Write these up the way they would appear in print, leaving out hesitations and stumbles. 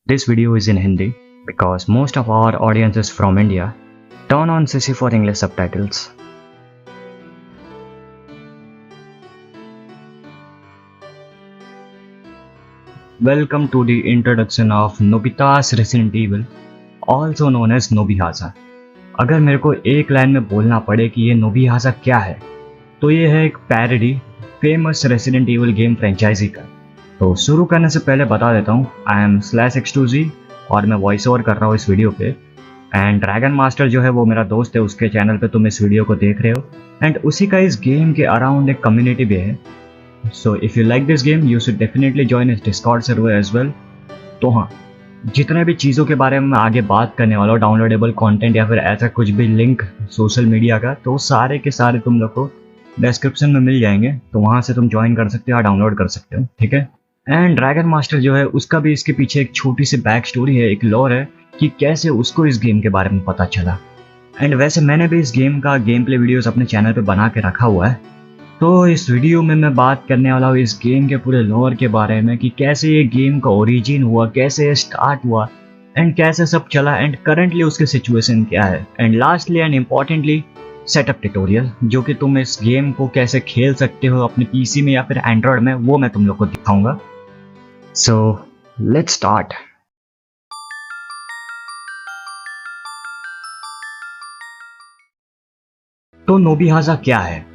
This video is in Hindi because most of our audience is from India. Turn on CC for English subtitles. Welcome to the introduction of Nobita's Resident Evil, also known as Nobihasa. अगर मेरे को एक line में बोलना पड़े कि ये नोबिहासा क्या है, तो ये है एक parody famous Resident Evil game franchise का। तो शुरू करने से पहले बता देता हूँ, आई एम /X2Z और मैं वॉइस ओवर कर रहा हूँ इस वीडियो पे। एंड ड्रैगन मास्टर जो है वो मेरा दोस्त है, उसके चैनल पे तुम इस वीडियो को देख रहे हो। एंड उसी का इस गेम के अराउंड एक कम्युनिटी भी है। So if you like this game you should definitely join इस डिस्कॉर्ड सर्वर एज वेल। तो हाँ, जितने भी चीज़ों के बारे में मैं आगे बात करने वाला हूँ, डाउनलोडेबल कंटेंट या फिर ऐसा कुछ भी लिंक सोशल मीडिया का, तो सारे के सारे तुम लोग को डिस्क्रिप्शन में मिल जाएंगे। तो वहाँ से तुम ज्वाइन कर सकते हो या डाउनलोड कर सकते हो, ठीक है। एंड ड्रैगन मास्टर जो है उसका भी इसके पीछे एक छोटी सी बैक स्टोरी है, एक लॉर है कि कैसे उसको इस गेम के बारे में पता चला। एंड वैसे मैंने भी इस गेम का गेम प्ले वीडियोज़ अपने चैनल पर बना के रखा हुआ है। तो इस वीडियो में मैं बात करने वाला हूँ इस गेम के पूरे लॉर के बारे में कि कैसे ये गेम का ओरिजिन हुआ, कैसे ये स्टार्ट हुआ एंड कैसे सब चला एंड करंटली उसकी सिचुएशन क्या है। And lastly and importantly setup tutorial, जो कि तुम इस गेम को कैसे खेल सकते हो अपने पीसी में या फिर एंड्रॉयड में, वो मैं तुम लोग को दिखाऊंगा। So let's start. तो नोबिहासा क्या है?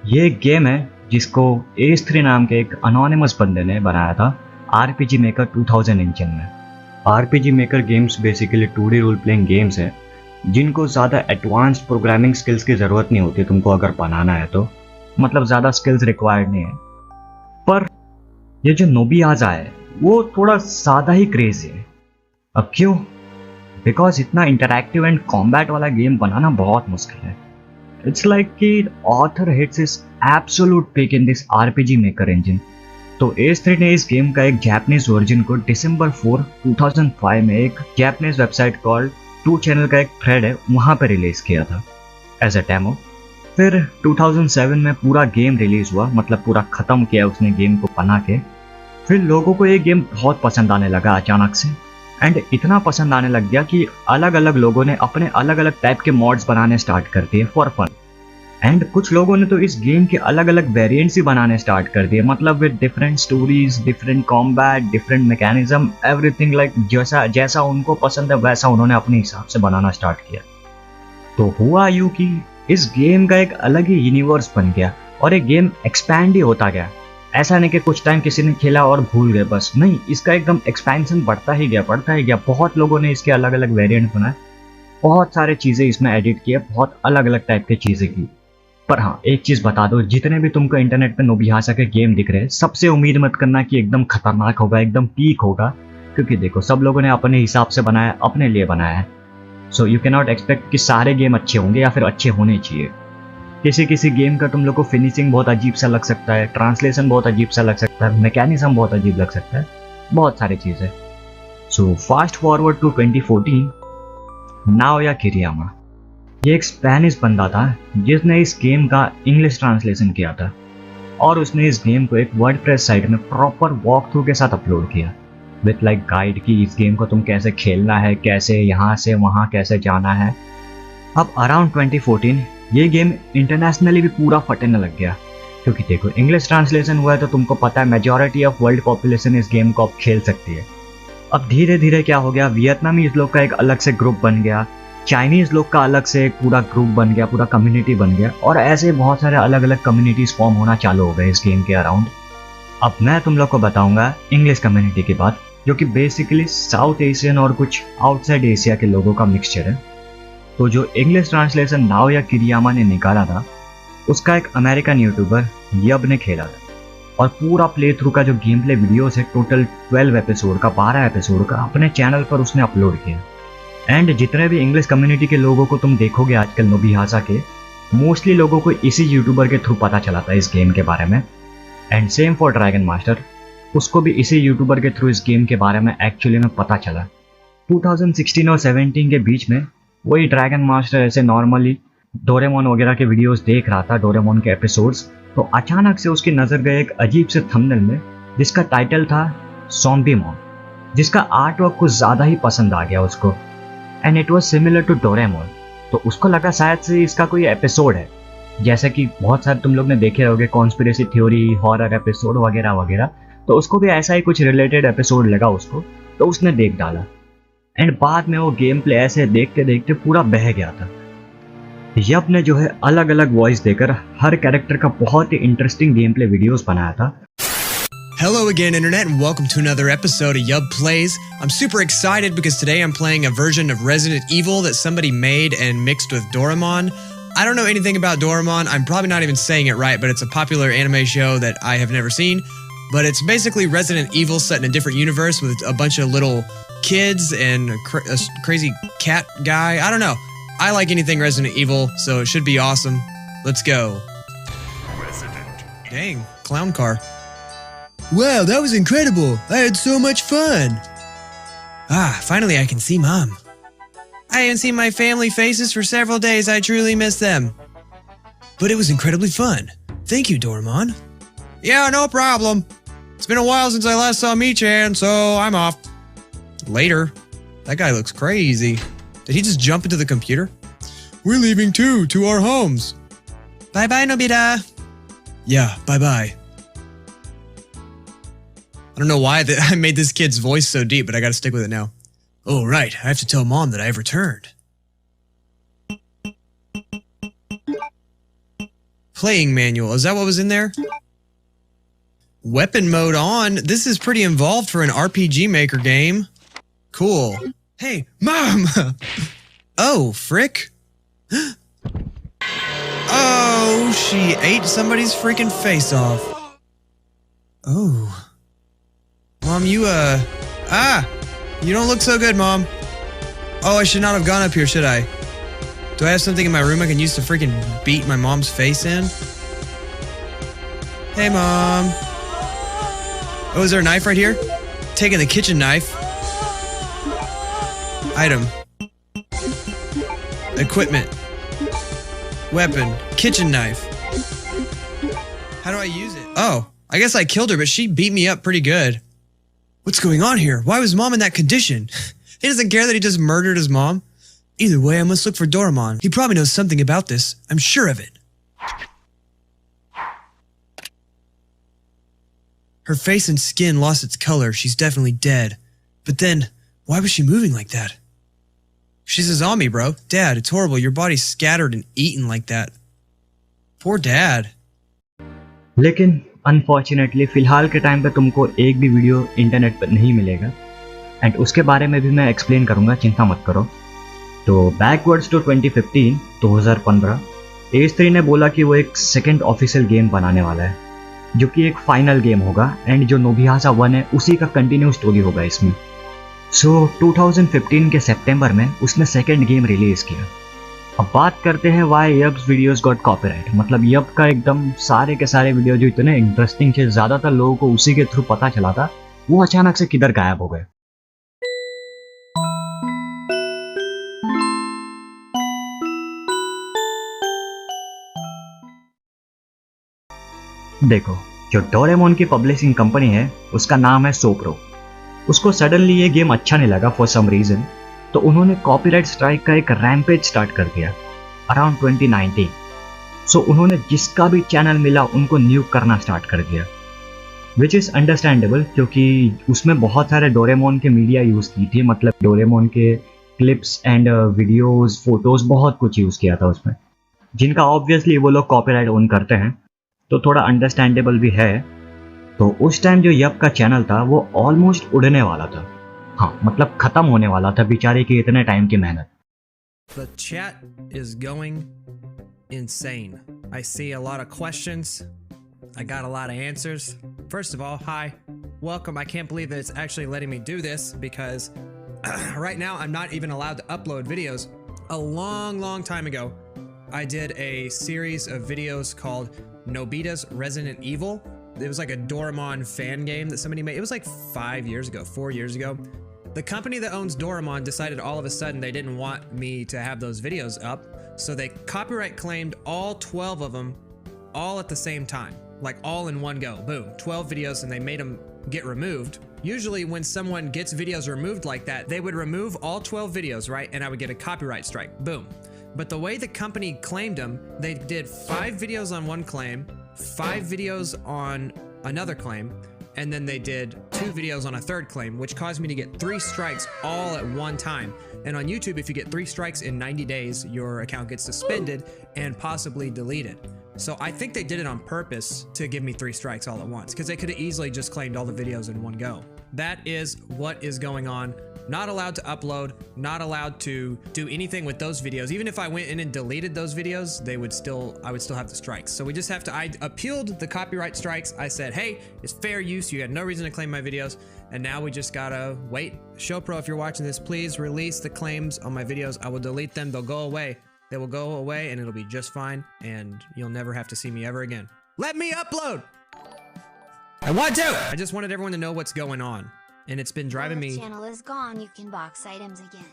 ये एक गेम है जिसको एस3 नाम के एक अनोनिमस बंदे ने बनाया था RPG मेकर 2000 इंजन में। RPG maker games basically 2D role playing games हैं जिनको ज़्यादा एडवांस्ड प्रोग्रामिंग स्किल्स की ज़रूरत नहीं होती तुमको अगर बनाना है तो, मतलब ज़्यादा स्किल्स रिक्वायर्ड नहीं है। पर ये जो नोबिहासा है वो थोड़ा सादा ही क्रेजी है। अब क्यों? बिकॉज इतना इंटरैक्टिव एंड कॉम्बैट वाला गेम बनाना बहुत मुश्किल है। It's like कि author hits his absolute peak in this RPG Maker engine। तो एस3 ने इस गेम का एक जापानीज वर्जन को December 4, 2005 में एक जापानीज वेबसाइट कॉल्ड 2 चैनल का एक थ्रेड है वहाँ पर रिलीज किया था एज अ डेमो। फिर 2007 में पूरा गेम रिलीज हुआ, मतलब पूरा खत्म किया उसने गेम को बना के। फिर लोगों को ये गेम बहुत पसंद आने लगा अचानक से, एंड इतना पसंद आने लग गया कि अलग अलग लोगों ने अपने अलग अलग टाइप के मॉड्स बनाने स्टार्ट कर दिए फॉर फन। एंड कुछ लोगों ने तो इस गेम के अलग अलग वेरिएंट्स ही बनाने स्टार्ट कर दिए, मतलब with different stories, different combat, different mechanism, everything like जैसा उनको पसंद है वैसा उन्होंने अपने हिसाब से बनाना स्टार्ट किया। तो हुआ यूं कि इस गेम का एक अलग ही यूनिवर्स बन गया और एक गेम एक्सपैंड ही होता गया। ऐसा नहीं कि कुछ टाइम किसी ने खेला और भूल गए बस, नहीं, इसका एकदम एक्सपेंशन बढ़ता ही गया। बहुत लोगों ने इसके अलग अलग वेरिएंट बनाए, बहुत सारे चीज़ें इसमें एडिट किए, बहुत अलग अलग टाइप की चीज़ें की। पर हाँ, एक चीज़ बता दो, जितने भी तुमको इंटरनेट पे नोबिहासा के गेम दिख रहे हैं, सबसे उम्मीद मत करना कि एकदम खतरनाक होगा, एकदम पीक होगा, क्योंकि देखो सब लोगों ने अपने हिसाब से बनाया, अपने लिए बनाया है। So you can not expect कि सारे गेम अच्छे होंगे या फिर अच्छे होने चाहिए। किसी गेम का तुम लोग को फिनिशिंग बहुत अजीब सा लग सकता है, ट्रांसलेशन बहुत अजीब सा लग सकता है, मैकेनिज्म बहुत अजीब लग सकता है, बहुत सारी चीज़ें। So fast forward to 2014, Naoya Kiriyama, ये एक स्पेनिश बंदा था जिसने इस गेम का इंग्लिश ट्रांसलेशन किया था और उसने इस गेम को एक वर्डप्रेस साइट में प्रॉपर वॉक थ्रू के साथ अपलोड किया विथ लाइक गाइड कि इस गेम को तुम कैसे खेलना है, कैसे यहाँ से वहाँ कैसे जाना है। अब अराउंड 2014 ये गेम इंटरनेशनली भी पूरा फटने लग गया, क्योंकि देखो इंग्लिश ट्रांसलेशन हुआ है तो तुमको पता है मेजॉरिटी ऑफ वर्ल्ड पॉपुलेशन इस गेम को अब खेल सकती है। अब धीरे धीरे क्या हो गया, वियतनामीज लोग का एक अलग से ग्रुप बन गया, चाइनीज लोग का अलग से एक पूरा ग्रुप बन गया, पूरा कम्युनिटी बन गया, और ऐसे बहुत सारे अलग अलग कम्युनिटीज फॉर्म होना चालू हो गए इस गेम के अराउंड। अब मैं तुम लोग को बताऊंगा इंग्लिश कम्युनिटी की बात, जो कि बेसिकली साउथ एशियन और कुछ आउटसाइड एशिया के लोगों का मिक्सचर है। तो जो इंग्लिश ट्रांसलेशन नाओया किरियामा ने निकाला था उसका एक अमेरिकन यूट्यूबर यब ने खेला था, और पूरा प्ले थ्रू का जो गेम प्ले वीडियोस है टोटल 12 एपिसोड का, 12 एपिसोड का अपने चैनल पर उसने अपलोड किया। एंड जितने भी इंग्लिश कम्युनिटी के लोगों को तुम देखोगे आजकल नोबिहासा के, मोस्टली लोगों को इसी यूट्यूबर के थ्रू पता चला था इस गेम के बारे में। And same for dragon master, उसको भी इसी यूट्यूबर के थ्रू इस गेम के बारे में एक्चुअली में पता चला। 2016 और 17 के बीच में वही ड्रैगन मास्टर ऐसे नॉर्मली डोरेमोन वगैरह के वीडियोस देख रहा था, डोरेमोन के एपिसोड्स, तो अचानक से उसकी नज़र गई एक अजीब से थंबनेल में जिसका टाइटल था ज़ॉम्बी मॉम। जिसका आर्ट वर्क कुछ ज़्यादा ही पसंद आ गया उसको, and it was similar to Doraemon. तो उसको लगा शायद से इसका कोई एपिसोड है, जैसे कि बहुत सारे तुम लोग ने देखे होंगे कॉन्स्पिरेसी थ्योरी, हॉरर एपिसोड वगैरह वगैरह। तो उसको भी ऐसा ही कुछ रिलेटेड एपिसोड लगा उसको, तो उसने देख डाला। एंड बाद में वो गेम प्ले ऐसे देखते देखते पूरा बह गया था। यप ने जो है अलग अलग वॉइस देकर हर कैरेक्टर का बहुत ही इंटरेस्टिंग गेम प्ले वीडियोस बनाया था। Hello again, Internet, and welcome to another episode of Yub Plays. I'm super excited because today I'm playing a version of Resident Evil that somebody made and mixed with Doraemon. I don't know anything about Doraemon. I'm probably not even saying it right, but it's a popular anime show that I have never seen. But it's basically Resident Evil set in a different universe with a bunch of little kids and a crazy cat guy. I don't know. I like anything Resident Evil, so it should be awesome. Let's go. Resident. Dang, clown car. Wow, that was incredible. I had so much fun. Finally I can see Mom. I haven't seen my family faces for several days. I truly miss them. But it was incredibly fun. Thank you, Doraemon. Yeah, no problem. It's been a while since I last saw Mii-chan, so I'm off. Later. That guy looks crazy. Did he just jump into the computer? We're leaving too, to our homes. Bye-bye, Nobita. Yeah, bye-bye. I don't know why I made this kid's voice so deep, but I gotta stick with it now. Oh, right. I have to tell Mom that I've returned. Playing manual. Is that what was in there? Weapon mode on. This is pretty involved for an RPG Maker game. Cool. Hey, Mom! Oh, frick. Oh, she ate somebody's freaking face off. Oh. Mom, you don't look so good, Mom. Oh, I should not have gone up here, should I? Do I have something in my room I can use to freaking beat my mom's face in? Hey, Mom. Oh, is there a knife right here? Taking the kitchen knife. Item. Equipment. Weapon. Kitchen knife. How do I use it? Oh, I guess I killed her, but she beat me up pretty good. What's going on here? Why was Mom in that condition? He doesn't care that he just murdered his mom. Either way, I must look for Doraemon. He probably knows something about this. I'm sure of it. Her face and skin lost its color. She's definitely dead. But then, why was she moving like that? She's a zombie, bro. Dad, it's horrible. Your body's scattered and eaten like that. Poor Dad. लेकिन unfortunately फ़िलहाल के time पे तुमको एक भी video internet पर नहीं मिलेगा, एंड उसके बारे में भी मैं एक्सप्लेन करूँगा, चिंता मत करो। तो बैकवर्ड्स टू 2015 A3 ने बोला कि वो एक सेकंड ऑफिशियल गेम बनाने वाला है, जो कि एक फाइनल गेम होगा, एंड जो नोबिहासा 1 है उसी का कंटिन्यू स्टोरी होगा इसमें। सो 2015 के सितंबर में उसने सेकंड गेम रिलीज़ किया। अब बात करते हैं वाई यब्स वीडियोस गॉट कॉपीराइट। मतलब यब का एकदम सारे के सारे वीडियो जो इतने इंटरेस्टिंग थे, ज़्यादातर लोगों को उसी के थ्रू पता चला था, वो अचानक से किधर गायब हो गए। देखो, जो डोरेमोन की पब्लिशिंग कंपनी है उसका नाम है सोप्रो। उसको सडनली ये गेम अच्छा नहीं लगा फॉर सम रीज़न, तो उन्होंने कॉपीराइट स्ट्राइक का एक रैम्पेज स्टार्ट कर दिया अराउंड 2019। सो उन्होंने जिसका भी चैनल मिला उनको न्यूक करना स्टार्ट कर दिया, विच इज़ अंडरस्टैंडेबल, क्योंकि उसमें बहुत सारे डोरेमोन के मीडिया यूज़ की थी। मतलब डोरेमोन के क्लिप्स एंड वीडियोज़, फोटोज़, बहुत कुछ यूज़ किया था उसमें, जिनका ऑब्वियसली वो लोग कॉपीराइट ओन करते हैं, तो थोड़ा अंडरस्टैंडेबल भी है। तो उस टाइम जो यप का चैनल था वो ऑलमोस्ट उड़ने वाला था। हाँ, मतलब खत्म होने वाला था बेचारे की इतने टाइम की मेहनत। The chat is going insane. I see a lot of questions. I got a lot of answers. First of all, hi. Welcome. I can't believe that it's actually letting me do this because right now I'm not even allowed to upload videos. A long time ago, I did a series of videos called Nobita's Resident Evil. It was like a Doraemon fan game that somebody made. It was like 4 years ago. The company that owns Doraemon decided all of a sudden they didn't want me to have those videos up, so they copyright claimed all 12 of them all at the same time, like all in one go. Boom, 12 videos, and they made them get removed. Usually when someone gets videos removed like that, they would remove all 12 videos, right? And I would get a copyright strike. Boom. But the way the company claimed them, they did 5 videos on one claim, 5 videos on another claim, and then they did 2 videos on a third claim, which caused me to get 3 strikes all at one time. And on YouTube, if you get 3 strikes in 90 days, your account gets suspended and possibly deleted. So I think they did it on purpose to give me 3 strikes all at once, because they could have easily just claimed all the videos in one go. That is what is going on. Not allowed to upload, not allowed to do anything with those videos. Even if I went in and deleted those videos, I would still have the strikes. So we just have to, I appealed the copyright strikes. I said, hey, it's fair use. You had no reason to claim my videos. And now we just gotta wait. ShowPro, if you're watching this, please release the claims on my videos. I will delete them. They'll go away. They will go away and it'll be just fine. And you'll never have to see me ever again. Let me upload. I want to. I just wanted everyone to know what's going on. And it's been driving me. The channel is gone. You can box items again.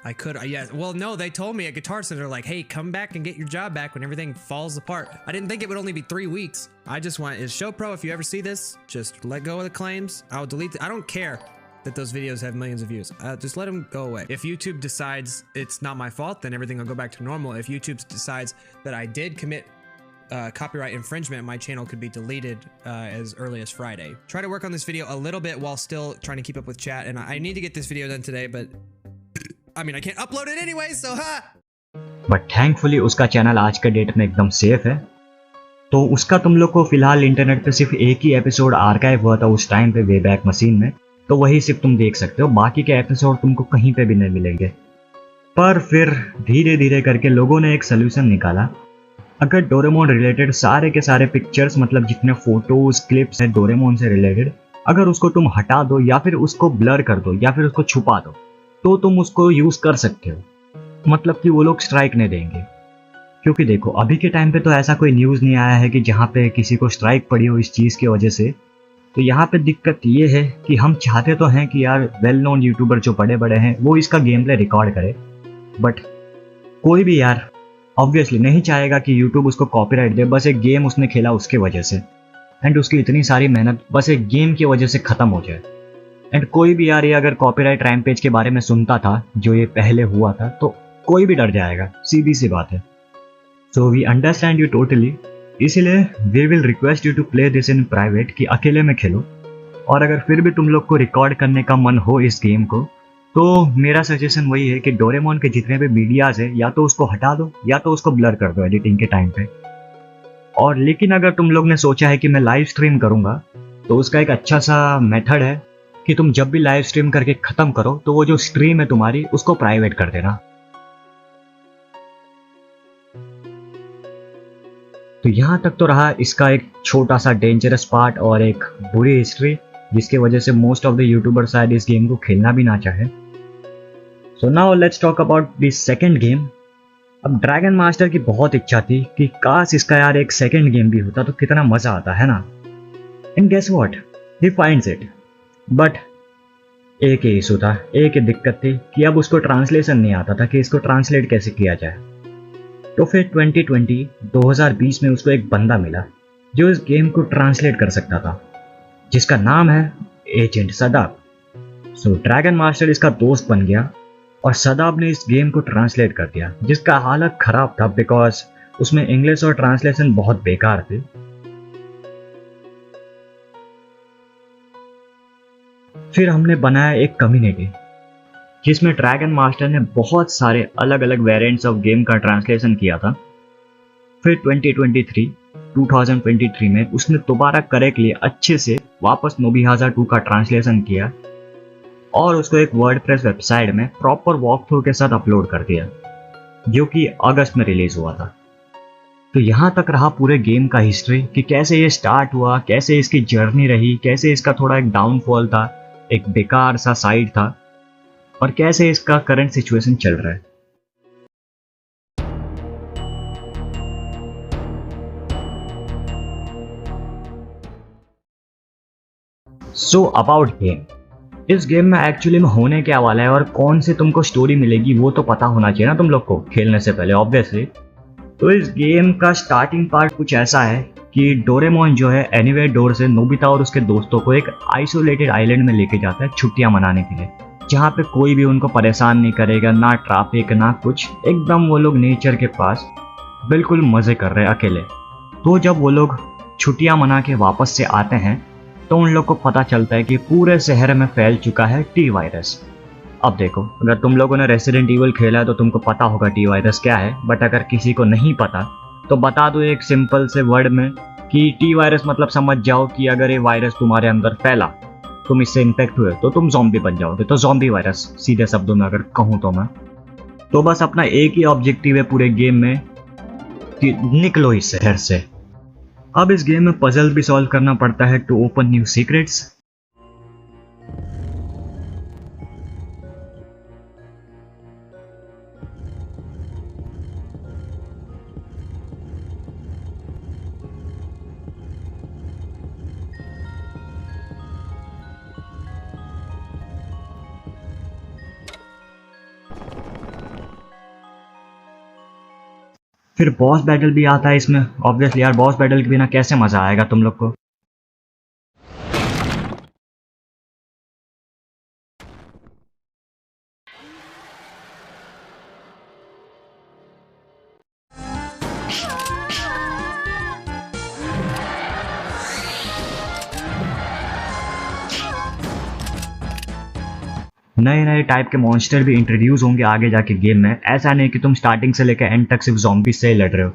I could, yeah. Well, no, they told me at Guitar Center, like, hey, come back and get your job back when everything falls apart. I didn't think it would only be 3 weeks. I just want, is ShowPro, if you ever see this, just let go of the claims. I'll delete I don't care that those videos have millions of views. Just let them go away. If YouTube decides it's not my fault, then everything will go back to normal. If YouTube decides that I did commit copyright infringement, my channel could be deleted as early as Friday. Try to work on this video a little bit while still trying to keep up with chat, and I need to get this video done today, but I mean, I can't upload it anyway, so ha! But thankfully उसका channel आज के date में एकदम safe है। तो उसका तुम लोग को फिलहाल इंटरनेट पे सिर्फ एक ही एपिसोड आर्काइव हुआ था उस टाइम पे वेबैक मशीन में, तो वही सिर्फ तुम देख सकते हो। बाकी के एपिसोड तुमको कहीं पे भी नहीं मिलेंगे। पर फिर धीरे धीरे करके लोगों ने एक सोल्यूशन निकाला। अगर डोरेमोन रिलेटेड सारे के सारे पिक्चर्स, मतलब जितने फोटोज क्लिप्स हैं डोरेमोन से रिलेटेड, अगर उसको तुम हटा दो या फिर उसको ब्लर कर दो या फिर उसको छुपा दो, तो तुम उसको यूज कर सकते हो। मतलब कि वो लोग स्ट्राइक नहीं देंगे। क्योंकि देखो, अभी के टाइम पे तो ऐसा कोई न्यूज़ नहीं आया है कि जहाँ पे किसी को स्ट्राइक पड़ी हो इस चीज़ की वजह से। तो यहाँ पे दिक्कत ये है कि हम चाहते तो हैं कि यार वेल नोन यूट्यूबर जो बड़े बड़े हैं वो इसका गेम प्ले रिकॉर्ड करे, बट कोई भी यार ऑब्वियसली नहीं चाहेगा कि यूट्यूब उसको कॉपीराइट दे। बस एक गेम उसने खेला उसके वजह से, एंड उसकी इतनी सारी मेहनत बस एक गेम की वजह से ख़त्म हो जाए। एंड कोई भी यार ये अगर कॉपीराइट रैम्पेज के बारे में सुनता था जो ये पहले हुआ था, तो कोई भी डर जाएगा, सीधी सी बात है। So we understand you totally, इसीलिए we will request you to play this in private, कि अकेले में खेलो। और अगर फिर भी तुम लोग को रिकॉर्ड करने का मन हो इस गेम को, तो मेरा सजेशन वही है कि डोरेमोन के जितने भी मीडियाज है या तो उसको हटा दो या तो उसको ब्लर कर दो एडिटिंग के टाइम पे। और लेकिन अगर तुम लोग ने सोचा है कि मैं लाइव स्ट्रीम करूंगा, तो उसका एक अच्छा सा मेथड है कि तुम जब भी लाइव स्ट्रीम करके खत्म करो तो वो जो स्ट्रीम है तुम्हारी उसको प्राइवेट कर देना। तो यहाँ तक तो रहा इसका एक छोटा सा डेंजरस पार्ट और एक बुरी हिस्ट्री, जिसके वजह से मोस्ट ऑफ द यूट्यूबर शायद इस गेम को खेलना भी ना चाहे। सो now let's talk about the second game. अब ड्रैगन मास्टर की बहुत इच्छा थी कि काश इसका यार एक सेकंड गेम भी होता तो कितना मजा आता, है ना। And guess what, he finds it. But एक ही इशू था, एक ही दिक्कत थी कि अब उसको ट्रांसलेशन नहीं आता था कि इसको ट्रांसलेट कैसे किया जाए। तो फिर 2020 में उसको एक बंदा मिला जो इस गेम को ट्रांसलेट कर सकता था, जिसका नाम है एजेंट सदाब। सो ड्रैगन मास्टर इसका दोस्त बन गया और सदाब ने इस गेम को ट्रांसलेट कर दिया, जिसका हालत खराब था बिकॉज उसमें इंग्लिश और ट्रांसलेशन बहुत बेकार थे। फिर हमने बनाया एक कम्युनिटी जिसमें ड्रैगन मास्टर ने बहुत सारे अलग अलग वेरिएंट्स ऑफ गेम का ट्रांसलेशन किया था। फिर 2023 में उसने दोबारा करेक्टली अच्छे से वापस नोबिहाजा 2 का ट्रांसलेशन किया और उसको एक वर्डप्रेस वेबसाइट में प्रॉपर वॉक थ्रू के साथ अपलोड कर दिया, जो कि अगस्त में रिलीज हुआ था। तो यहाँ तक रहा पूरे गेम का हिस्ट्री कि कैसे ये स्टार्ट हुआ, कैसे इसकी जर्नी रही, कैसे इसका थोड़ा एक डाउनफॉल था, एक बेकार सा साइड था, और कैसे इसका करंट सिचुएशन चल रहा है। सो अबाउट गेम, इस गेम में एक्चुअली में होने क्या वाला है और कौन सी तुमको स्टोरी मिलेगी वो तो पता होना चाहिए ना तुम लोग को खेलने से पहले ऑब्वियसली। तो इस गेम का स्टार्टिंग पार्ट कुछ ऐसा है कि डोरेमोन जो है एनीवेयर डोर से नोबिता और उसके दोस्तों को एक आइसोलेटेड आइलैंड में लेके जाता है छुट्टियां मनाने के लिए, जहाँ पे कोई भी उनको परेशान नहीं करेगा, ना ट्रैफिक ना कुछ, एकदम वो लोग नेचर के पास बिल्कुल मजे कर रहे हैं अकेले। तो जब वो लोग छुट्टियां मना के वापस से आते हैं तो उन लोग को पता चलता है कि पूरे शहर में फैल चुका है टी वायरस। अब देखो, अगर तुम लोगों ने रेसिडेंट ईवल खेला है तो तुमको पता होगा टी वायरस क्या है, बट अगर किसी को नहीं पता तो बता दो एक सिंपल से वर्ड में कि टी वायरस मतलब समझ जाओ कि अगर ये वायरस तुम्हारे अंदर फैला, तुम इससे इन्फेक्ट हुए तो तुम ज़ॉम्बी बन जाओगे। तो ज़ॉम्बी वायरस सीधे शब्दों में अगर कहूँ तो मैं, तो बस अपना एक ही ऑब्जेक्टिव है पूरे गेम में कि निकलो इस शहर से। अब इस गेम में पजल भी सॉल्व करना पड़ता है टू ओपन न्यू सीक्रेट्स। फिर बॉस बैटल भी आता है इसमें। ऑब्वियसली यार, बॉस बैटल के बिना कैसे मजा आएगा तुम लोग को। नए नए टाइप के मॉन्स्टर भी इंट्रोड्यूस होंगे आगे जाके गेम में। ऐसा नहीं कि तुम स्टार्टिंग से लेकर एंड तक सिर्फ ज़ॉम्बी से ही लड़ रहे हो।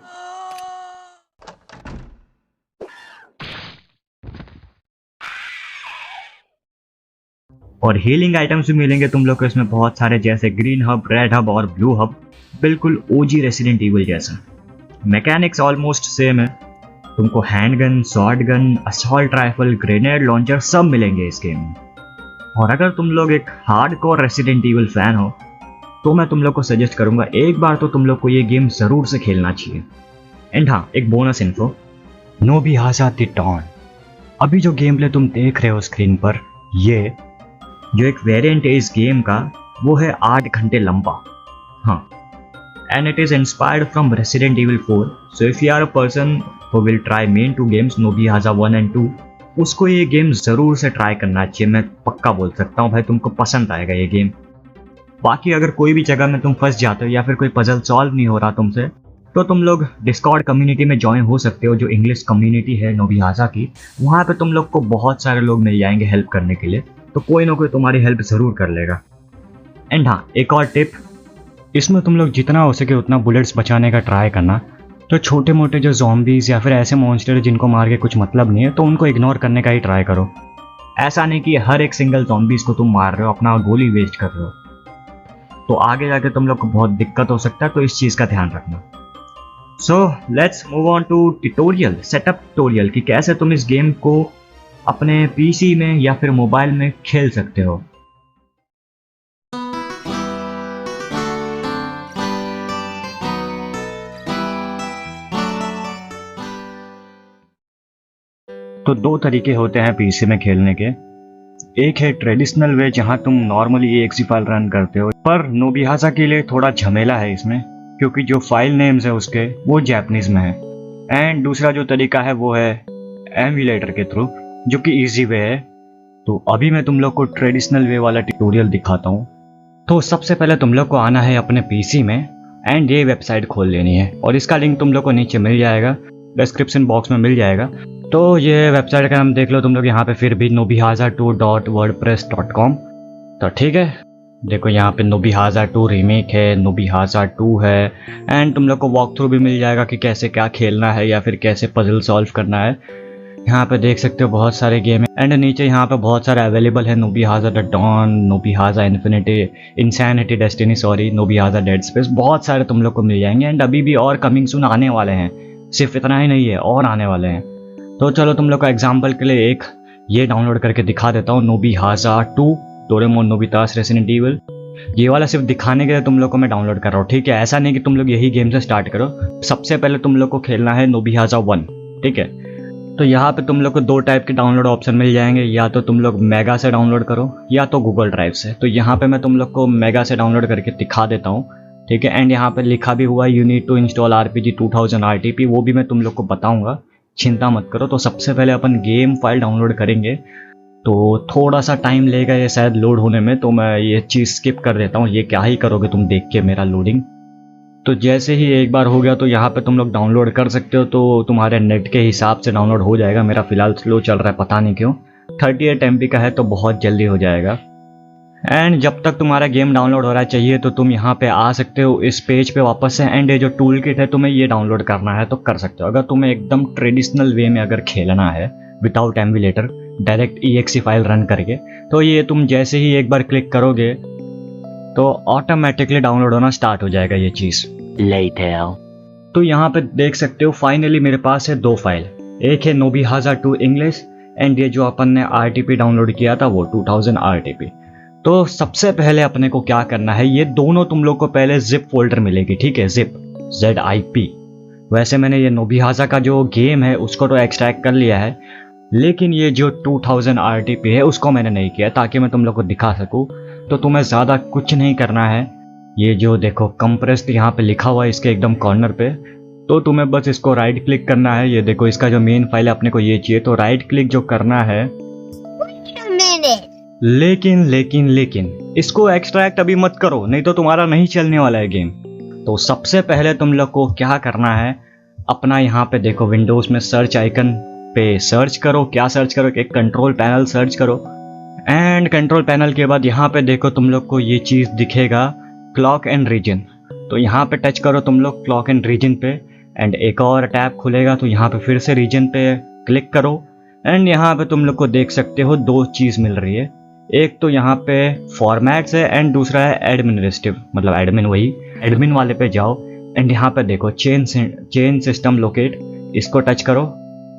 और हीलिंग आइटम्स भी मिलेंगे तुम लोग को इसमें बहुत सारे, जैसे ग्रीन हब, रेड हब और ब्लू हब, बिल्कुल ओजी रेसिडेंट ईवल जैसा। मैकेनिक्स ऑलमोस्ट सेम है। तुमको hand gun, short gun, assault rifle, grenade launcher सब मिलेंगे इस गेम में। और अगर तुम लोग एक हार्डकोर रेसिडेंट ईवल फैन हो तो मैं तुम लोग को सजेस्ट करूंगा एक बार तो तुम लोग को ये गेम जरूर से खेलना चाहिए। एंड हाँ, एक बोनस इन्फो, नोबिहासा द डॉन। अभी जो गेम प्ले तुम देख रहे हो स्क्रीन पर, ये जो एक वेरिएंट है इस गेम का, वो है 8 घंटे लंबा। हाँ, and it is inspired from Resident Evil 4। So if you are a person who will try main 2 games, Nobihaza 1 and 2, उसको ये गेम जरूर से ट्राई करना चाहिए। मैं पक्का बोल सकता हूँ भाई, तुमको पसंद आएगा ये गेम। बाकी अगर कोई भी जगह में तुम फंस जाते हो या फिर कोई पजल सॉल्व नहीं हो रहा तुमसे, तो तुम लोग डिस्कॉर्ड कम्युनिटी में ज्वाइन हो सकते हो, जो इंग्लिश कम्युनिटी है नोबिहासा की। वहाँ पे तुम लोग को बहुत सारे लोग मिल जाएंगे हेल्प करने के लिए, तो कोई ना कोई तुम्हारी हेल्प जरूर कर लेगा। एंड हाँ, एक और टिप, इसमें तुम लोग जितना हो सके उतना बुलेट्स बचाने का ट्राई करना। तो छोटे मोटे जो ज़ॉम्बीज़ या फिर ऐसे मॉन्स्टर जिनको मार के कुछ मतलब नहीं है, तो उनको इग्नोर करने का ही ट्राई करो। ऐसा नहीं कि हर एक सिंगल ज़ॉम्बीज़ को तुम मार रहे हो, अपना गोली वेस्ट कर रहे हो, तो आगे जाके तुम लोग को बहुत दिक्कत हो सकता है। तो इस चीज़ का ध्यान रखना। So let's move on to tutorial, setup tutorial, कि कैसे तुम इस गेम को अपने पीसी में या फिर मोबाइल में खेल सकते हो। तो 2 तरीके होते हैं पीसी में खेलने के। एक है ट्रेडिशनल वे, जहां तुम नॉर्मली EXE फाइल रन करते हो, पर नोबिहासा के लिए थोड़ा झमेला है इसमें, क्योंकि जो फाइल नेम्स है उसके वो जापानीज में है। एंड दूसरा जो तरीका है वो है एमुलेटर के थ्रू, जो कि इजी वे है। तो अभी मैं तुम लोग को ट्रेडिशनल वे वाला ट्यूटोरियल दिखाता हूँ। तो सबसे पहले तुम लोग को आना है अपने पीसी में एंड ये वेबसाइट खोल लेनी है, और इसका लिंक तुम लोग को नीचे मिल जाएगा, डिस्क्रिप्शन बॉक्स में मिल जाएगा। तो ये वेबसाइट का नाम देख लो तुम लोग यहाँ पे, फिर भी nobihasa2.wordpress.com। तो ठीक है, देखो यहाँ पे नोबिहासा 2 रीमेक है, नोबिहासा 2 है, एंड तुम लोग को वॉक थ्रू भी मिल जाएगा कि कैसे क्या खेलना है या फिर कैसे पजल सॉल्व करना है। यहाँ पे देख सकते हो बहुत सारे गेम है, एंड नीचे यहाँ पे बहुत सारे अवेलेबल है, Nobihaza the Dawn, Nobihaza Insanity Destiny, Nobihaza Dead Space, बहुत सारे तुम लोग को मिल जाएंगे। एंड अभी भी और कमिंग सून आने वाले हैं, सिर्फ इतना ही नहीं है, और आने वाले हैं। तो चलो तुम लोग का एग्जाम्पल के लिए एक ये डाउनलोड करके दिखा देता हूँ, नोबिहासा 2 डोरेमोन नोबितास रेसिडेंट ईवल। ये वाला सिर्फ दिखाने के लिए तुम लोग को मैं डाउनलोड कर रहा हूँ, ठीक है। ऐसा नहीं कि तुम लोग यही गेम से स्टार्ट करो। सबसे पहले तुम लोग को खेलना है नोबिहासा 1, ठीक है। तो यहाँ पे तुम लोग को 2 टाइप के डाउनलोड ऑप्शन मिल जाएंगे, या तो तुम लोग मेगा से डाउनलोड करो या तो गूगल ड्राइव से। तो यहाँ पे मैं तुम लोग को मेगा से डाउनलोड करके दिखा देता हूँ, ठीक है। एंड यहाँ पे लिखा भी हुआ है you need to install RPG 2000 RTP, वो भी मैं तुम लोग को बताऊंगा चिंता मत करो। तो सबसे पहले अपन गेम फाइल डाउनलोड करेंगे, तो थोड़ा सा टाइम लेगा ये शायद लोड होने में, तो मैं ये चीज़ स्किप कर देता हूँ। ये क्या ही करोगे तुम देख के मेरा लोडिंग। तो जैसे ही एक बार हो गया तो यहाँ पे तुम लोग डाउनलोड कर सकते हो, तो तुम्हारे नेट के हिसाब से डाउनलोड हो जाएगा। मेरा फ़िलहाल स्लो चल रहा है, पता नहीं क्यों। 38 MB का है तो बहुत जल्दी हो जाएगा। एंड जब तक तुम्हारा गेम डाउनलोड हो रहा चाहिए तो तुम यहाँ पे आ सकते हो इस पेज पे वापस से। एंड ये जो टूल किट है तुम्हें ये डाउनलोड करना है तो कर सकते हो। अगर तुम्हें एकदम ट्रेडिशनल वे में अगर खेलना है without emulator, direct EXE file run करके, तो ये तुम जैसे ही एक बार क्लिक करोगे तो ऑटोमेटिकली डाउनलोड होना स्टार्ट हो जाएगा ये चीज़। तो यहाँ पे देख सकते हो फाइनली मेरे पास है 2 फाइल। एक है नोबिहाजा 2 इंग्लिश एंड ये जो अपन ने RTP डाउनलोड किया था वो 2000 RTP। तो सबसे पहले अपने को क्या करना है, ये दोनों तुम लोग को पहले जिप फोल्डर मिलेगी, ठीक है, जिप ZIP। वैसे मैंने ये नोबिहाजा का जो गेम है उसको तो एक्सट्रैक्ट कर लिया है, लेकिन ये जो 2000 RTP है उसको मैंने नहीं किया ताकि मैं तुम लोग को दिखा सकूं। तो तुम्हें ज़्यादा कुछ नहीं करना है। ये जो देखो कंप्रेस्ड यहाँ पे लिखा हुआ है इसके एकदम कॉर्नर पे, तो तुम्हें बस इसको राइट क्लिक करना है। ये देखो इसका जो मेन फाइल है अपने को ये चाहिए, तो राइट क्लिक जो करना है। लेकिन इसको एक्सट्रैक्ट अभी मत करो, नहीं तो तुम्हारा नहीं चलने वाला है गेम। तो सबसे पहले तुम लोग को क्या करना है, अपना यहाँ पे देखो विंडोज में सर्च आइकन पे सर्च करो। क्या सर्च करो, एक कंट्रोल पैनल सर्च करो। एंड कंट्रोल पैनल के बाद यहाँ पे देखो तुम लोग को ये चीज़ दिखेगा क्लॉक एंड रीजन। तो यहाँ पे टच करो तुम लोग क्लॉक एंड रीजन पे। एंड एक और टैब खुलेगा तो यहाँ पे फिर से रीजन पे क्लिक करो। एंड यहाँ पे तुम लोग को देख सकते हो 2 चीज़ मिल रही है। एक तो यहाँ पे फॉर्मेट्स है एंड दूसरा है एडमिनिस्ट्रेटिव, मतलब एडमिन, वही एडमिन वाले पे जाओ। एंड यहाँ पे देखो चेन सिस्टम लोकेट, इसको टच करो।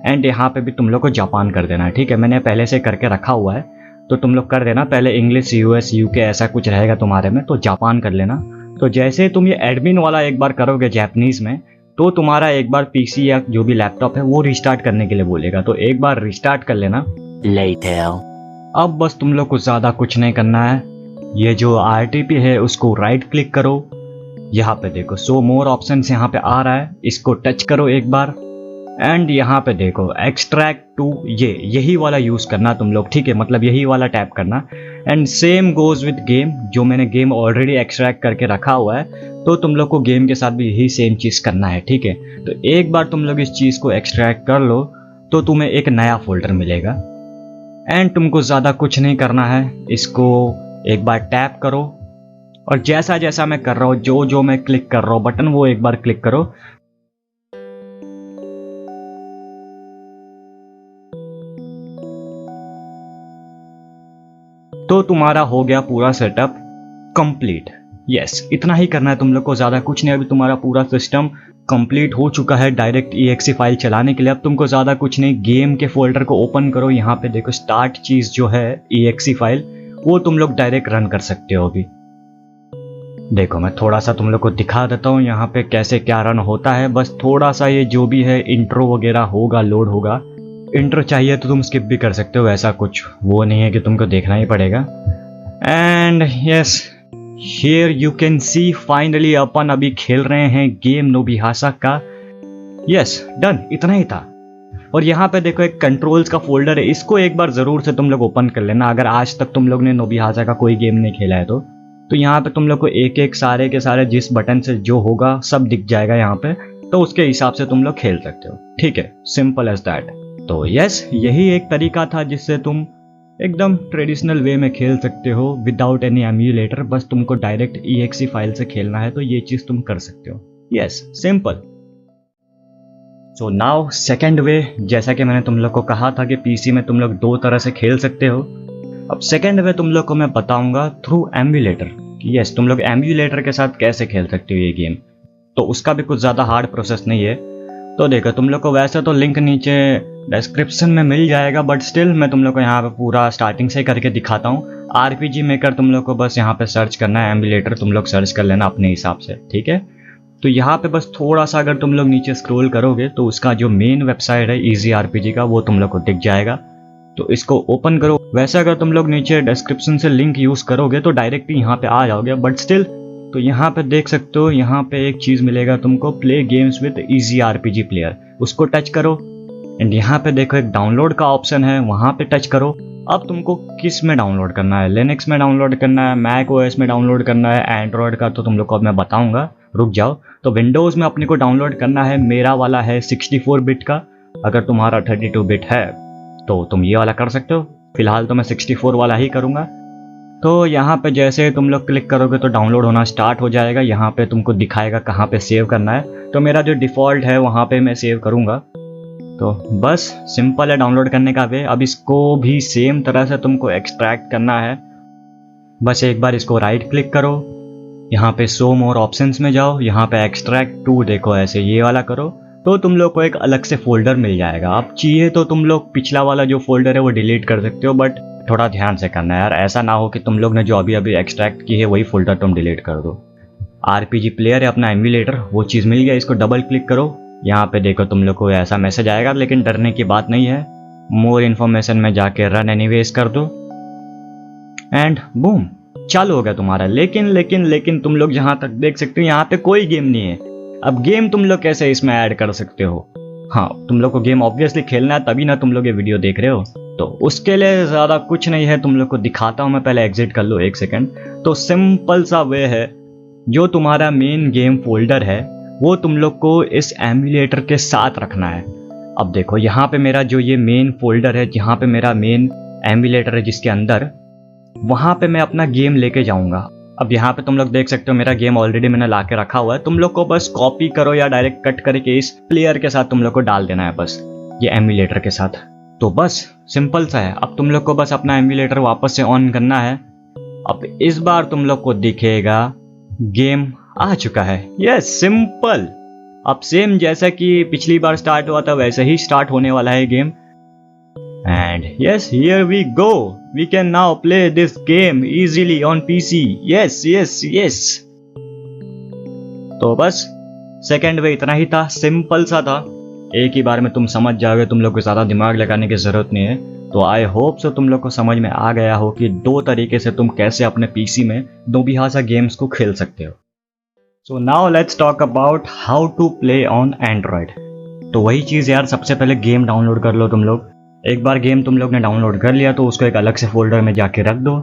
एंड यहाँ पे भी तुम लोग को जापान कर देना है, ठीक है। मैंने पहले से करके रखा हुआ है तो तुम लोग कर देना। पहले इंग्लिश, US, UK ऐसा कुछ रहेगा तुम्हारे में, तो जापान कर लेना। तो जैसे तुम ये एडमिन वाला एक बार करोगे जापानीज में, तो तुम्हारा एक बार PC या जो भी लैपटॉप है वो रिस्टार्ट करने के लिए बोलेगा। तो एक बार रिस्टार्ट कर लेना। अब बस तुम लोग को ज़्यादा कुछ नहीं करना है। ये जो RTP है उसको राइट क्लिक करो। यहाँ पे देखो सो मोर ऑप्शंस यहाँ पे आ रहा है, इसको टच करो एक बार। एंड यहाँ पे देखो एक्सट्रैक्ट टू, यही वाला यूज़ करना तुम लोग, ठीक है, मतलब यही वाला टैप करना। And same goes with game, जो मैंने गेम ऑलरेडी एक्सट्रैक्ट करके रखा हुआ है, तो तुम लोग को गेम के साथ भी यही सेम चीज़ करना है, ठीक है। तो एक बार तुम लोग इस चीज़ को एक्सट्रैक्ट कर लो तो तुम्हें एक नया फोल्डर मिलेगा। एंड तुमको ज़्यादा कुछ नहीं करना है, इसको एक बार टैप करो और जैसा जैसा मैं कर रहा हूँ, जो मैं क्लिक कर रहा हूँ बटन, वो एक बार क्लिक करो। तो तुम्हारा हो गया पूरा सेटअप कंप्लीट। यस, इतना ही करना है तुम लोग को, ज़्यादा कुछ नहीं। अभी तुम्हारा पूरा सिस्टम कंप्लीट हो चुका है डायरेक्ट EXE फाइल चलाने के लिए। अब तुमको ज़्यादा कुछ नहीं, गेम के फोल्डर को ओपन करो। यहाँ पे देखो स्टार्ट चीज़ जो है EXE फाइल, वो तुम लोग डायरेक्ट रन कर सकते हो। अभी देखो मैं थोड़ा सा तुम लोग को दिखा देता हूँ यहाँ पे कैसे क्या रन होता है। बस थोड़ा सा ये जो भी है इंट्रो वगैरह होगा, लोड होगा। इंट्रो चाहिए तो तुम स्किप भी कर सकते हो, ऐसा कुछ वो नहीं है कि तुमको देखना ही पड़ेगा। And yes, here you can see finally अपन अभी खेल रहे हैं गेम नोबिहासा का। यस, डन, इतना ही था। और यहाँ पे देखो एक कंट्रोल्स का फोल्डर है, इसको एक बार ज़रूर से तुम लोग ओपन कर लेना अगर आज तक तुम लोग ने नोबिहासा का कोई गेम नहीं खेला है तो यहाँ पे तुम लोग को एक एक सारे के सारे जिस बटन से जो होगा सब दिख जाएगा यहाँ पे, तो उसके हिसाब से तुम लोग खेल सकते हो, ठीक है, सिंपल एज दैट। तो यस, यही एक तरीका था जिससे तुम एकदम ट्रेडिशनल वे में खेल सकते हो विदाउट एनी एम्यूलेटर। बस तुमको डायरेक्ट EXE फाइल से खेलना है तो ये चीज़ तुम कर सकते हो। Yes, simple. So now second way, जैसा कि मैंने तुम लोग को कहा था कि PC में तुम लोग 2 तरह से खेल सकते हो। अब सेकेंड वे तुम लोग को मैं बताऊंगा थ्रू एम्यूलेटर। यस, तुम लोग एम्यूलेटर के साथ कैसे खेल सकते हो ये गेम। तो उसका भी कुछ ज़्यादा हार्ड प्रोसेस नहीं है। तो देखो तुम लोग को वैसे तो लिंक नीचे डिस्क्रिप्शन में मिल जाएगा, बट स्टिल मैं तुम लोग को यहाँ पे पूरा स्टार्टिंग से करके दिखाता हूँ। RPG मेकर तुम लोग को बस यहाँ पे सर्च करना है, एम्यूलेटर तुम लोग सर्च कर लेना अपने हिसाब से, ठीक है। तो यहाँ पे बस थोड़ा सा अगर तुम लोग नीचे स्क्रॉल करोगे तो उसका जो मेन वेबसाइट है EZ RPG का, वो तुम लोग को दिख जाएगा। तो इसको ओपन करो। वैसे अगर तुम लोग नीचे डिस्क्रिप्शन से लिंक यूज़ करोगे तो डायरेक्ट यहाँ पे आ जाओगे, बट स्टिल तो यहाँ पे देख सकते हो, यहाँ पे एक चीज़ मिलेगा तुमको, play games with EZ RPG player. उसको टच करो। एंड यहाँ पे देखो एक डाउनलोड का ऑप्शन है, वहाँ पे टच करो। अब तुमको किस में डाउनलोड करना है, लिनक्स में डाउनलोड करना है, मैक ओएस में डाउनलोड करना है, एंड्रॉयड का तो तुम लोग को अब मैं बताऊंगा, रुक जाओ। तो विंडोज़ में अपने को डाउनलोड करना है, मेरा वाला है 64 बिट का। अगर तुम्हारा 32 बिट है तो तुम ये वाला कर सकते हो, फिलहाल तो मैं 64 वाला ही करूँगा। तो यहाँ पे जैसे तुम लोग क्लिक करोगे तो डाउनलोड होना स्टार्ट हो जाएगा। यहाँ पे तुमको दिखाएगा कहाँ पे सेव करना है, तो मेरा जो डिफ़ॉल्ट है वहाँ पे मैं सेव करूँगा। तो बस सिंपल है डाउनलोड करने का वे। अब इसको भी सेम तरह से तुमको एक्सट्रैक्ट करना है। बस एक बार इसको राइट क्लिक करो, यहाँ पे शो मोर ऑप्शंस में जाओ, यहाँ पे एक्सट्रैक्ट टू देखो, ऐसे ये वाला करो तो तुम लोग को एक अलग से फोल्डर मिल जाएगा। आप चाहिए तो तुम लोग पिछला वाला जो फोल्डर है वो डिलीट कर सकते हो, बट थोड़ा ध्यान से करना है यार, ऐसा ना हो कि तुम लोग ने जो अभी अभी एक्सट्रैक्ट की है वही फोल्डर तुम डिलीट कर दो। आरपीजी प्लेयर है अपना एमुलेटर, वो चीज़ मिल गया, इसको डबल क्लिक करो। यहाँ पे देखो तुम लोग को ऐसा मैसेज आएगा, लेकिन डरने की बात नहीं है। मोर इन्फॉर्मेशन में जाके रन एनीवेज कर दो एंड बूम, चालू हो गया तुम्हारा। लेकिन तुम लोग जहाँ तक देख सकते हो यहाँ पे कोई गेम नहीं है। अब गेम तुम लोग कैसे इसमें ऐड कर सकते हो? हाँ, तुम लोग को गेम ऑब्वियसली खेलना है, तभी ना तुम लोग ये वीडियो देख रहे हो। तो उसके लिए ज़्यादा कुछ नहीं है, तुम लोग को दिखाता हूँ मैं, पहले एग्जिट कर लो 1 सेकेंड। तो सिंपल सा वे है, जो तुम्हारा मेन गेम फोल्डर है वो तुम लोग को इस एमुलेटर के साथ रखना है। अब देखो यहाँ पे मेरा जो ये मेन फोल्डर है, जहाँ पे मेरा मेन एमुलेटर है जिसके अंदर, वहाँ पे मैं अपना गेम लेके जाऊँगा। अब यहाँ पे तुम लोग देख सकते हो मेरा गेम ऑलरेडी मैंने ला के रखा हुआ है। तुम लोग को बस कॉपी करो या डायरेक्ट कट करके इस प्लेयर के साथ तुम लोग को डाल देना है, बस ये एमुलेटर के साथ। तो बस सिंपल सा है। अब तुम लोग को बस अपना एमुलेटर वापस से ऑन करना है। अब इस बार तुम लोग को दिखेगा गेम आ चुका है। Yes, simple. अब सेम जैसा कि पिछली बार स्टार्ट हुआ था वैसे ही स्टार्ट होने वाला है game. And yes, here we go, we can now play this game easily on PC. Yes yes yes. तो बस सेकेंड वे इतना ही था, सिंपल सा था, एक ही बार में तुम समझ जाओगे, तुम लोग को ज़्यादा दिमाग लगाने की ज़रूरत नहीं है। तो आई होप सो तुम लोग को समझ में आ गया हो कि 2 तरीके से तुम कैसे अपने पीसी में दोबिहासा गेम्स को खेल सकते हो। So now let's talk about how to play on Android. तो वही चीज़ यार, सबसे पहले गेम डाउनलोड कर लो तुम लोग। एक बार गेम तुम लोग ने डाउनलोड कर लिया तो उसको एक अलग से फोल्डर में जाके रख दो।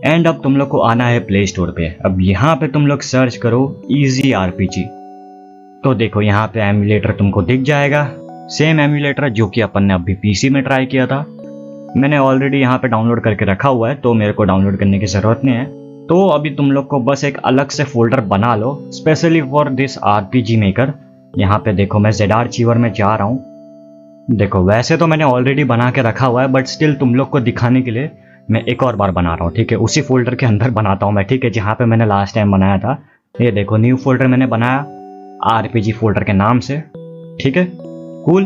एंड अब तुम लोग को आना है प्ले स्टोर पे। अब यहाँ पे तुम लोग सर्च करो इजी आरपीजी। तो देखो यहाँ पे एमुलेटर तुमको दिख जाएगा, सेम एमुलेटर जो कि अपन ने अभी पीसी में ट्राई किया था। मैंने ऑलरेडी यहाँ पे डाउनलोड करके रखा हुआ है, तो मेरे को डाउनलोड करने की ज़रूरत नहीं है। तो अभी तुम लोग को बस एक अलग से फोल्डर बना लो specially for this RPG Maker. यहाँ पे देखो मैं ZArchiver में जा रहा हूँ। देखो वैसे तो मैंने ऑलरेडी बना के रखा हुआ है, बट स्टिल तुम लोग को दिखाने के लिए मैं एक और बार बना रहा हूँ, ठीक है? उसी फोल्डर के अंदर बनाता हूँ मैं, ठीक है, जहाँ पे मैंने लास्ट टाइम बनाया था। ये देखो न्यू फोल्डर मैंने बनाया आरपीजी फोल्डर के नाम से, ठीक है, कूल।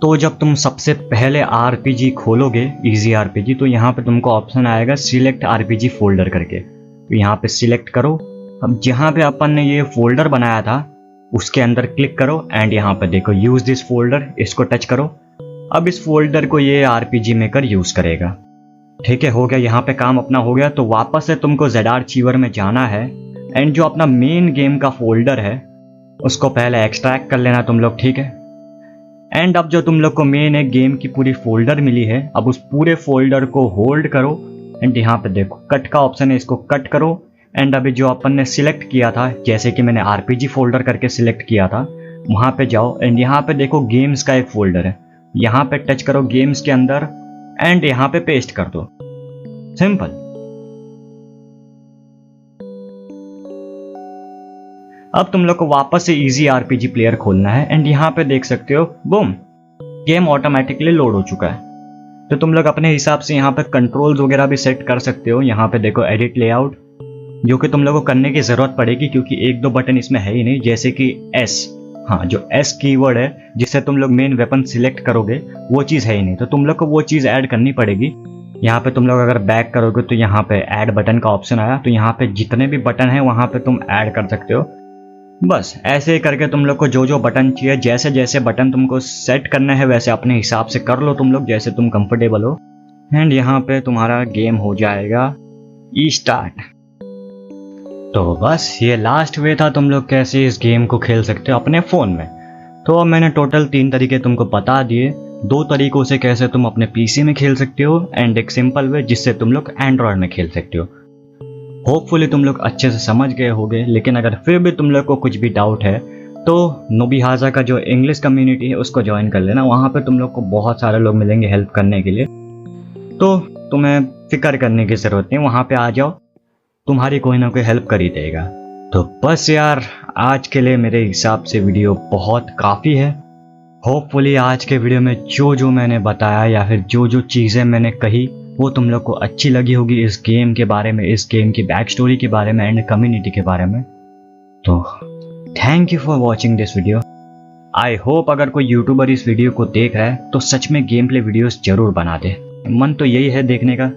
तो जब तुम सबसे पहले आरपीजी खोलोगे इजी आरपीजी, तो यहाँ पे तुमको ऑप्शन आएगा सिलेक्ट आरपीजी फोल्डर करके, तो यहाँ पे सिलेक्ट करो। अब जहाँ पे अपन ने ये फोल्डर बनाया था उसके अंदर क्लिक करो एंड यहाँ पे देखो यूज दिस फोल्डर, इसको टच करो। अब इस फोल्डर को ये आरपीजी मेकर यूज करेगा, ठीक है, हो गया, यहाँ पे काम अपना हो गया। तो वापस से तुमको ZArchiver में जाना है एंड जो अपना मेन गेम का फोल्डर है उसको पहले एक्सट्रैक्ट कर लेना तुम लोग, ठीक है। एंड अब जो तुम लोग को मेन एक गेम की पूरी फोल्डर मिली है, अब उस पूरे फोल्डर को होल्ड करो एंड यहाँ पे देखो कट का ऑप्शन है, इसको कट करो। एंड अभी जो अपन ने सिलेक्ट किया था, जैसे कि मैंने आरपीजी फोल्डर करके सिलेक्ट किया था, वहाँ पे जाओ एंड यहाँ पे देखो गेम्स का एक फोल्डर है, यहाँ पे टच करो गेम्स के अंदर एंड यहाँ पे पेस्ट कर दो, सिंपल। अब तुम लोग को वापस से इजी आरपीजी प्लेयर खोलना है एंड यहाँ पे देख सकते हो बूम, गेम ऑटोमेटिकली लोड हो चुका है। तो तुम लोग अपने हिसाब से यहाँ पे कंट्रोल्स वगैरह भी सेट कर सकते हो। यहाँ पे देखो एडिट लेआउट, जो कि तुम लोग को करने की ज़रूरत पड़ेगी क्योंकि 1-2 बटन इसमें है ही नहीं, जैसे कि S, हाँ, जो S कीवर्ड है जिससे तुम लोग मेन वेपन सिलेक्ट करोगे वो चीज़ है ही नहीं, तो तुम लोग को वो चीज़ ऐड करनी पड़ेगी। यहाँ पे तुम लोग अगर बैक करोगे तो यहाँ पे ऐड बटन का ऑप्शन आया, तो यहाँ पे जितने भी बटन हैं वहाँ पे तुम ऐड कर सकते हो। बस ऐसे ही करके तुम लोग को जो जो बटन चाहिए, जैसे जैसे बटन तुमको सेट करना है वैसे अपने हिसाब से कर लो तुम लोग, जैसे तुम कंफर्टेबल हो। एंड यहाँ पे तुम्हारा गेम हो जाएगा स्टार्ट। तो बस ये लास्ट वे था तुम लोग कैसे इस गेम को खेल सकते हो अपने फ़ोन में। तो अब मैंने टोटल 3 तरीके तुमको बता दिए। 2 तरीकों से कैसे तुम अपने पीसी में खेल सकते हो एंड एक सिंपल वे जिससे तुम लोग एंड्रॉयड में खेल सकते हो। होपफुली तुम लोग अच्छे से समझ गए होगे, लेकिन अगर फिर भी तुम लोग को कुछ भी डाउट है तो नोबिहाजा का जो इंग्लिश कम्युनिटी है उसको ज्वाइन कर लेना। वहाँ पे तुम लोग को बहुत सारे लोग मिलेंगे हेल्प करने के लिए, तो तुम्हें फिक्र करने की ज़रूरत नहीं। वहाँ पे आ जाओ, तुम्हारी कोई ना कोई हेल्प कर ही देगा। तो बस यार, आज के लिए मेरे हिसाब से वीडियो बहुत काफ़ी है। होपफुली आज के वीडियो में जो मैंने बताया या फिर जो चीज़ें मैंने कही वो तुम लोग को अच्छी लगी होगी इस गेम के बारे में, इस गेम की बैक स्टोरी के बारे में एंड कम्युनिटी के बारे में। तो thank you for watching this video. I hope अगर कोई यूट्यूबर इस वीडियो को देख रहा है तो सच में गेम प्ले वीडियोस जरूर बना दे। मन तो यही है देखने का,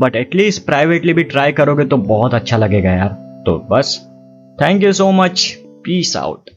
बट एटलीस्ट प्राइवेटली भी ट्राई करोगे तो बहुत अच्छा लगेगा यार। तो बस, thank you so much, peace out.